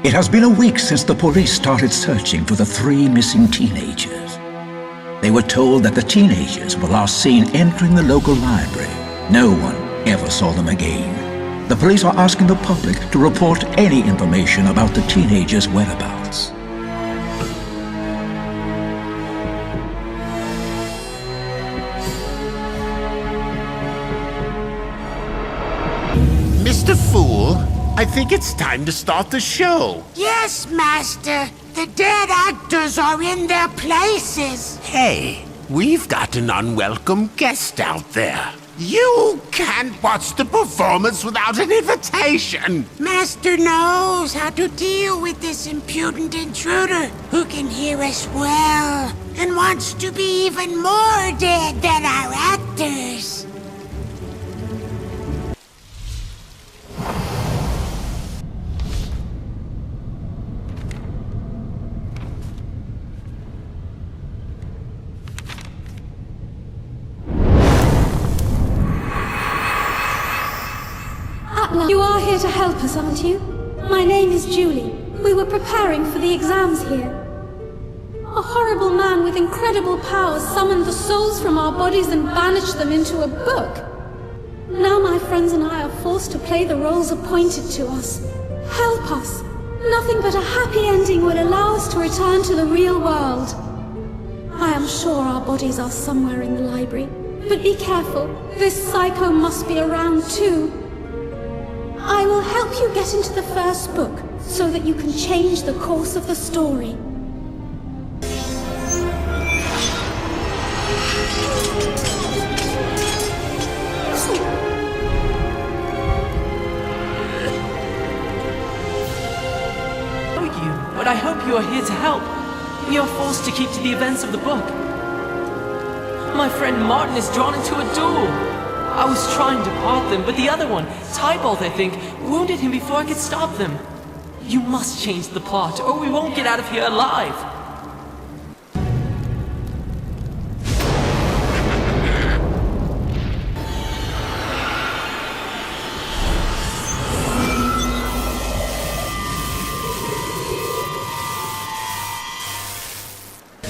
It has been a week since the police started searching for the 3 missing teenagers. They were told that the teenagers were last seen entering the local library. No one ever saw them again. The police are asking the public to report any information about the teenagers' whereabouts. Mr. Fool, I think it's time to start the show. Yes, Master. The dead actors are in their places. Hey, we've got an unwelcome guest out there. You can't watch the performance without an invitation. Master knows how to deal with this impudent intruder who can hear us well and wants to be even more dead than our actors. You are here to help us, aren't you? My name is Julie. We were preparing for the exams here. A horrible man with incredible powers summoned the souls from our bodies and banished them into a book. Now my friends and I are forced to play the roles appointed to us. Help us. Nothing but a happy ending will allow us to return to the real world. I am sure our bodies are somewhere in the library. But be careful. This psycho must be around too. I will help you get into the first book, so that you can change the course of the story. But I hope you are here to help. We are forced to keep to the events of the book. My friend Martin is drawn into a duel. I was trying to part them, but the other one, Tybalt I think, wounded him before I could stop them. You must change the plot, or we won't get out of here alive.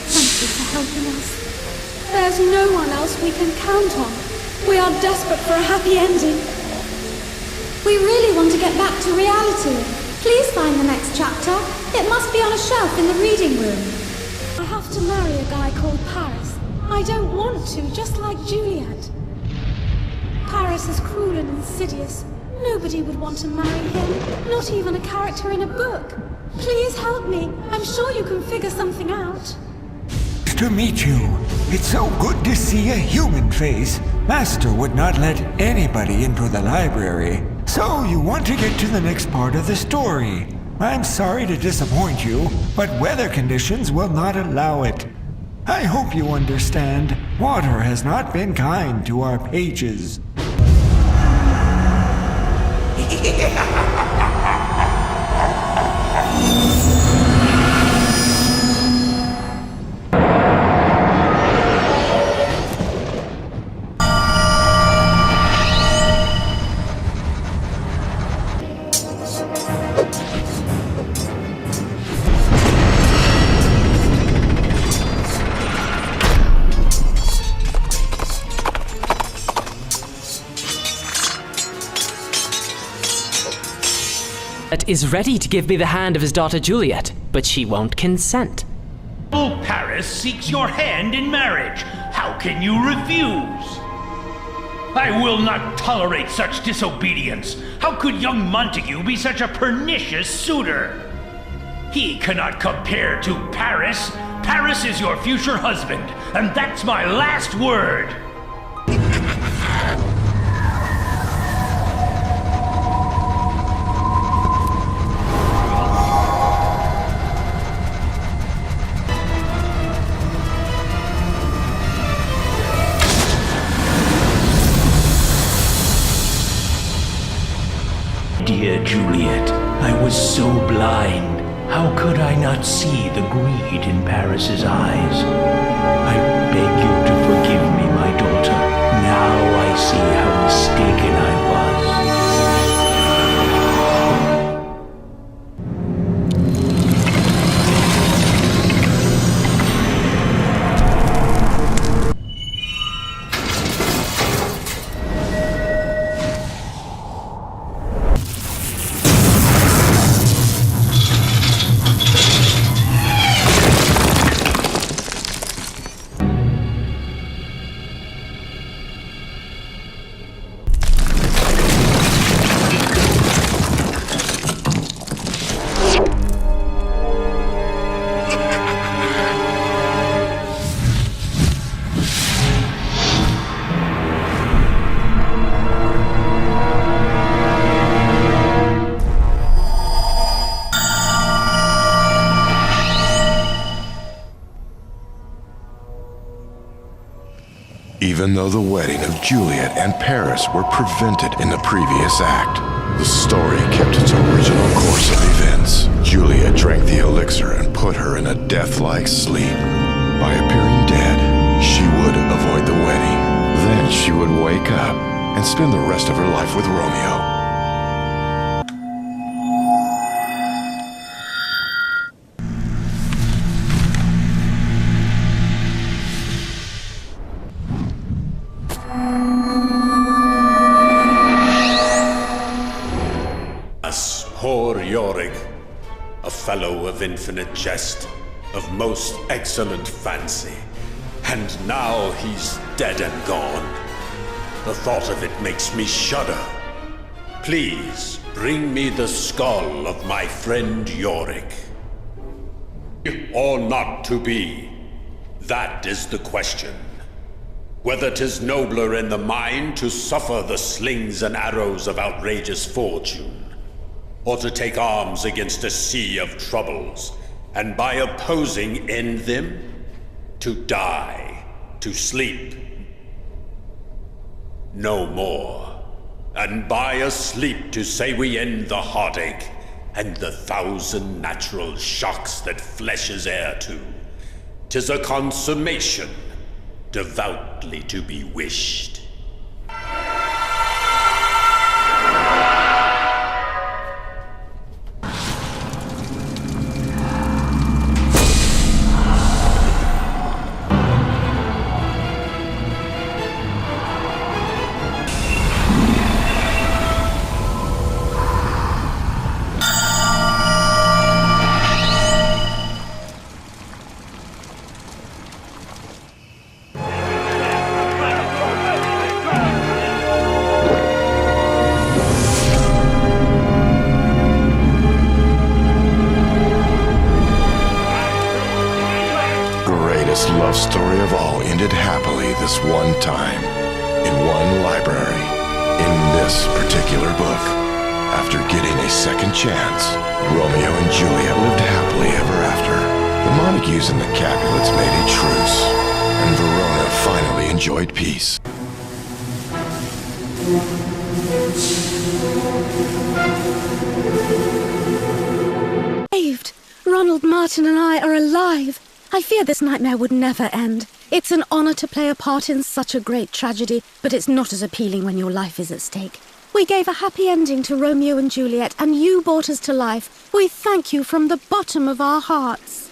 Thank you for helping us. There's no one else we can count on. We are desperate for a happy ending. We really want to get back to reality. Please find the next chapter. It must be on a shelf in the reading room. I have to marry a guy called Paris. I don't want to, just like Juliet. Paris is cruel and insidious. Nobody would want to marry him, not even a character in a book. Please help me. I'm sure you can figure something out. To meet you. It's so good to see a human face. Master would not let anybody into the library. So you want to get to the next part of the story. I'm sorry to disappoint you, but weather conditions will not allow it. I hope you understand. Water has not been kind to our pages. Is ready to give me the hand of his daughter Juliet, but she won't consent. Paris seeks your hand in marriage. How can you refuse? I will not tolerate such disobedience. How could young Montague be such a pernicious suitor? He cannot compare to Paris. Paris is your future husband, and that's my last word. Dear Juliet, I was so blind. How could I not see the greed in Paris's eyes? I beg you to forgive me, my daughter. Now I see how mistaken I Even though the wedding of Juliet and Paris were prevented in the previous act, the story kept its original course of events. Juliet drank the elixir and put her in a death-like sleep. By appearing dead, she would avoid the wedding. Then she would wake up and spend the rest of her life with Romeo. Poor Yorick, a fellow of infinite jest, of most excellent fancy, and now he's dead and gone. The thought of it makes me shudder. Please, bring me the skull of my friend Yorick. Or not to be, that is the question. Whether 'tis nobler in the mind to suffer the slings and arrows of outrageous fortune, or to take arms against a sea of troubles, and by opposing end them, to die, to sleep. No more, and by a sleep to say we end the heartache, and the thousand natural shocks that flesh is heir to. 'Tis a consummation, devoutly to be wished. Love story of all ended happily this one time, in one library, in this particular book. After getting a second chance, Romeo and Juliet lived happily ever after. The Montagues and the Capulets made a truce, and Verona finally enjoyed peace. Saved! Ronald Martin and I are alive! I fear this nightmare would never end. It's an honor to play a part in such a great tragedy, but it's not as appealing when your life is at stake. We gave a happy ending to Romeo and Juliet, and you brought us to life. We thank you from the bottom of our hearts.